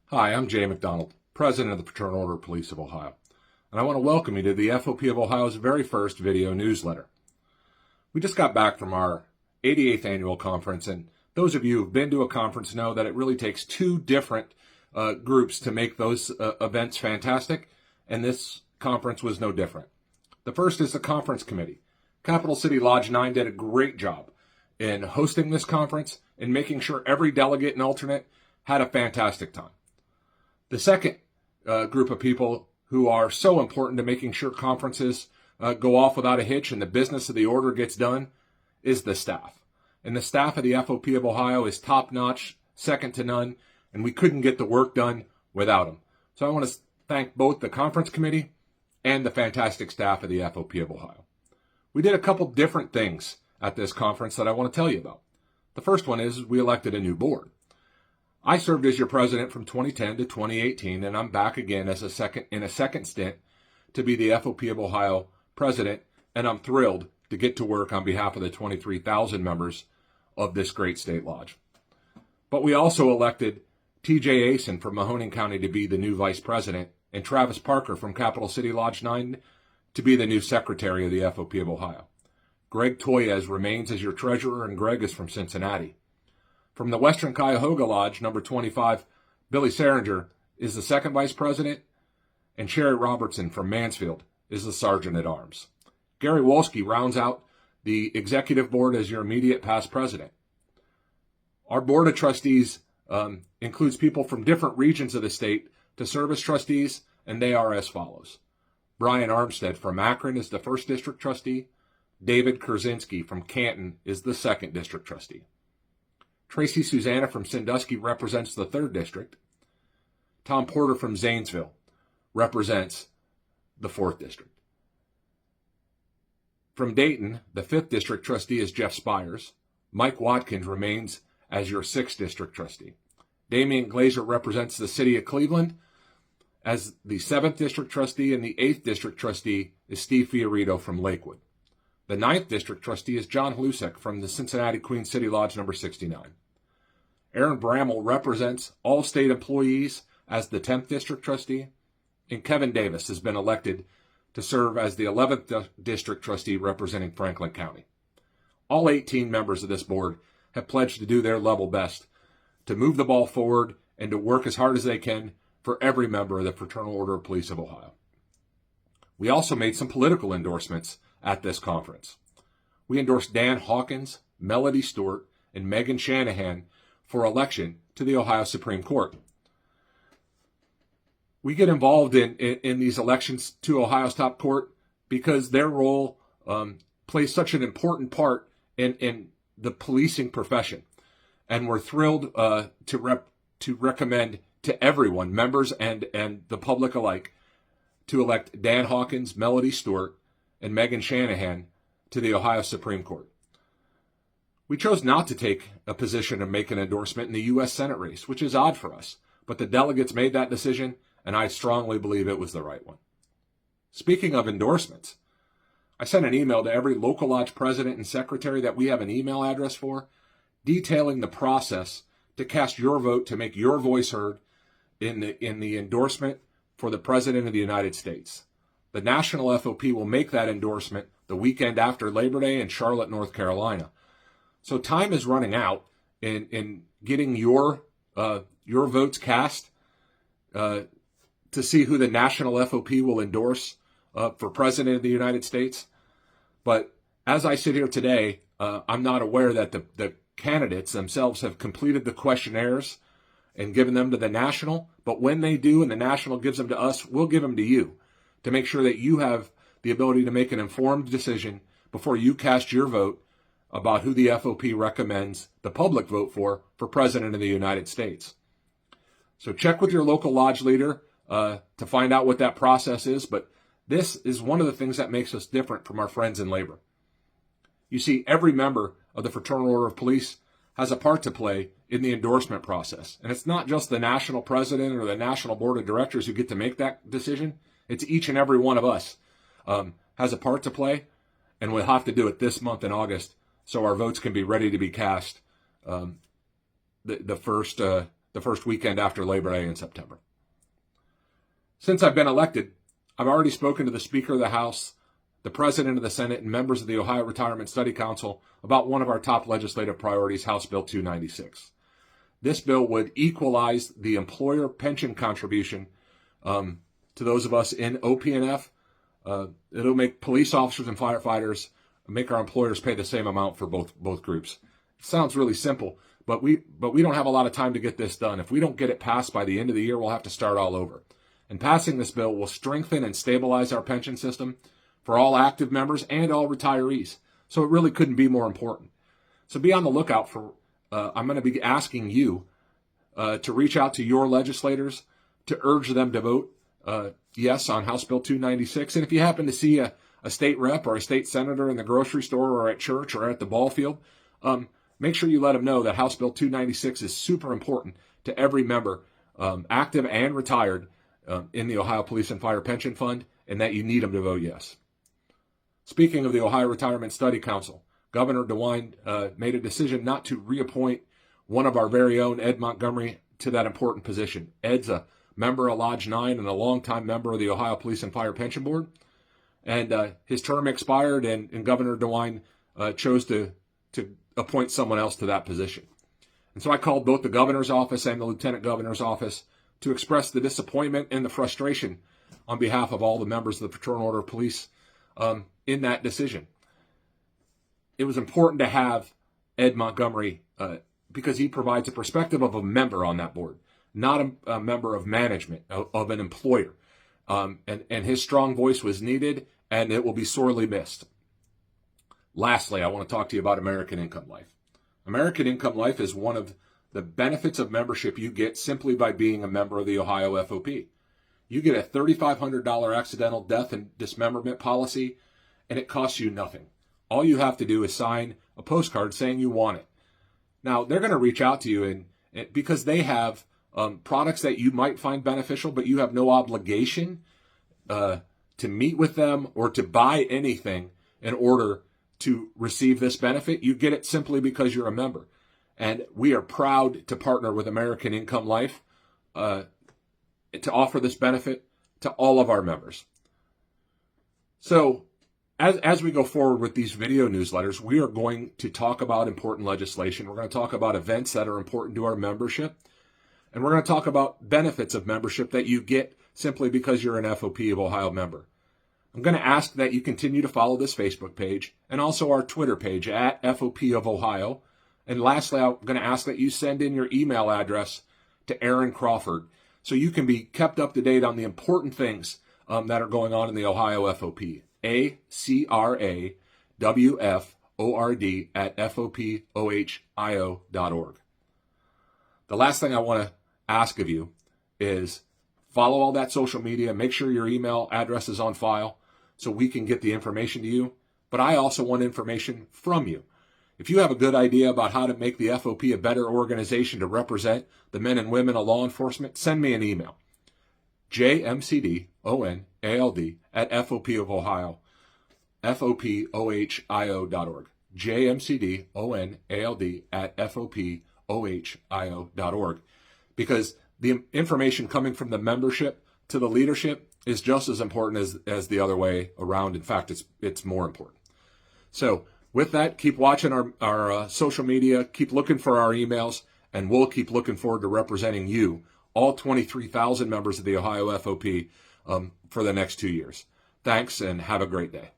Hi, I'm Jay McDonald, President of the Fraternal Order of Police of Ohio, and I want to welcome you to the FOP of Ohio's very first video newsletter. We just got back from our 88th annual conference, and those of you who've been to a conference know that it really takes two different groups to make those events fantastic, and this conference was no different. The first is the conference committee. Capital City Lodge 9 did a great job in hosting this conference and making sure every delegate and alternate had a fantastic time. The second group of people who are so important to making sure conferences go off without a hitch and the business of the order gets done is the staff. And the staff of the FOP of Ohio is top-notch, second to none, and we couldn't get the work done without them. So I want to thank both the conference committee and the fantastic staff of the FOP of Ohio. We did a couple different things at this conference that I want to tell you about. The first one is we elected a new board. I served as your president from 2010 to 2018, and I'm back again as in a second stint to be the FOP of Ohio president, and I'm thrilled to get to work on behalf of the 23,000 members of this great state lodge. But we also elected TJ Asen from Mahoning County to be the new vice president, and Travis Parker from Capital City Lodge 9 to be the new secretary of the FOP of Ohio. Greg Toyez remains as your treasurer, and Greg is from Cincinnati. From the Western Cuyahoga Lodge, number 25, Billy Seringer is the second vice president, and Sherry Robertson from Mansfield is the sergeant at arms. Gary Wolski rounds out the executive board as your immediate past president. Our board of trustees includes people from different regions of the state to serve as trustees, and they are as follows. Brian Armstead from Akron is the first district trustee. David Kurzinski from Canton is the second district trustee. Tracy Susanna from Sandusky represents the 3rd District. Tom Porter from Zanesville represents the 4th District. From Dayton, the 5th District trustee is Jeff Spires. Mike Watkins remains as your 6th District trustee. Damian Glazer represents the city of Cleveland as the 7th District trustee, and the 8th District trustee is Steve Fiorito from Lakewood. The 9th District trustee is John Hlusek from the Cincinnati Queen City Lodge number 69. Aaron Bramall represents all state employees as the 10th District trustee, and Kevin Davis has been elected to serve as the 11th District trustee representing Franklin County. All 18 members of this board have pledged to do their level best to move the ball forward and to work as hard as they can for every member of the Fraternal Order of Police of Ohio. We also made some political endorsements at this conference. We endorsed Dan Hawkins, Melody Stewart, and Megan Shanahan for election to the Ohio Supreme Court. We get involved in these elections to Ohio's top court because their role plays such an important part in the policing profession. And we're thrilled to recommend to everyone, members and the public alike, to elect Dan Hawkins, Melody Stewart, and Megan Shanahan to the Ohio Supreme Court. We chose not to take a position and make an endorsement in the U.S. Senate race, which is odd for us, but the delegates made that decision, and I strongly believe it was the right one. Speaking of endorsements, I sent an email to every local lodge president and secretary that we have an email address for, detailing the process to cast your vote to make your voice heard in the endorsement for the President of the United States. The National FOP will make that endorsement the weekend after Labor Day in Charlotte, North Carolina. So time is running out in getting your votes cast to see who the National FOP will endorse for President of the United States. But as I sit here today, I'm not aware that the candidates themselves have completed the questionnaires and given them to the National. But when they do and the National gives them to us, we'll give them to you to make sure that you have the ability to make an informed decision before you cast your vote about who the FOP recommends the public vote for President of the United States. So check with your local lodge leader to find out what that process is, but this is one of the things that makes us different from our friends in labor. You see, every member of the Fraternal Order of Police has a part to play in the endorsement process. And it's not just the national president or the national board of directors who get to make that decision. It's each and every one of us has a part to play, and we'll have to do it this month in August so our votes can be ready to be cast the the first weekend after Labor Day in September. Since I've been elected, I've already spoken to the Speaker of the House, the President of the Senate, and members of the Ohio Retirement Study Council about one of our top legislative priorities, House Bill 296. This bill would equalize the employer pension contribution to those of us in OP&F. It'll make police officers and firefighters make our employers pay the same amount for both groups. It sounds really simple, but we don't have a lot of time to get this done. If we don't get it passed by the end of the year, we'll have to start all over. And passing this bill will strengthen and stabilize our pension system for all active members and all retirees. So it really couldn't be more important. So be on the lookout for, I'm going to be asking you to reach out to your legislators to urge them to vote yes on House Bill 296. And if you happen to see a state rep or a state senator in the grocery store or at church or at the ball field, make sure you let them know that House Bill 296 is super important to every member, active and retired, in the Ohio Police and Fire Pension Fund, and that you need them to vote yes. Speaking of the Ohio Retirement Study Council, Governor DeWine made a decision not to reappoint one of our very own, Ed Montgomery, to that important position. Ed's a member of Lodge 9 and a longtime member of the Ohio Police and Fire Pension Board. And his term expired, and Governor DeWine chose to appoint someone else to that position. And so I called both the governor's office and the lieutenant governor's office to express the disappointment and the frustration on behalf of all the members of the Fraternal Order of Police in that decision. It was important to have Ed Montgomery because he provides a perspective of a member on that board, not a member of management, of an employer. And his strong voice was needed, and it will be sorely missed. Lastly, I want to talk to you about American Income Life. American Income Life is one of the benefits of membership you get simply by being a member of the Ohio FOP. You get a $3,500 accidental death and dismemberment policy, and it costs you nothing. All you have to do is sign a postcard saying you want it. Now, they're going to reach out to you and because they have products that you might find beneficial, but you have no obligation to meet with them or to buy anything in order to receive this benefit. You get it simply because you're a member. And we are proud to partner with American Income Life to offer this benefit to all of our members. So as we go forward with these video newsletters, we are going to talk about important legislation. We're going to talk about events that are important to our membership. And we're going to talk about benefits of membership that you get simply because you're an FOP of Ohio member. I'm going to ask that you continue to follow this Facebook page and also our Twitter page at FOP of Ohio. And lastly, I'm going to ask that you send in your email address to Aaron Crawford so you can be kept up to date on the important things that are going on in the Ohio FOP. ACRAWFORD at FOPOhio.org. The last thing I want to ask of you is follow all that social media. Make sure your email address is on file so we can get the information to you. But I also want information from you. If you have a good idea about how to make the FOP a better organization to represent the men and women of law enforcement, send me an email. jmcdonald at FOPohio, FOPOhio.org. jmcdonald at FOPOhio.org. Because the information coming from the membership to the leadership is just as important as the other way around. In fact, it's more important. So with that, keep watching our social media, keep looking for our emails, and we'll keep looking forward to representing you, all 23,000 members of the Ohio FOP, for the next 2 years. Thanks, and have a great day.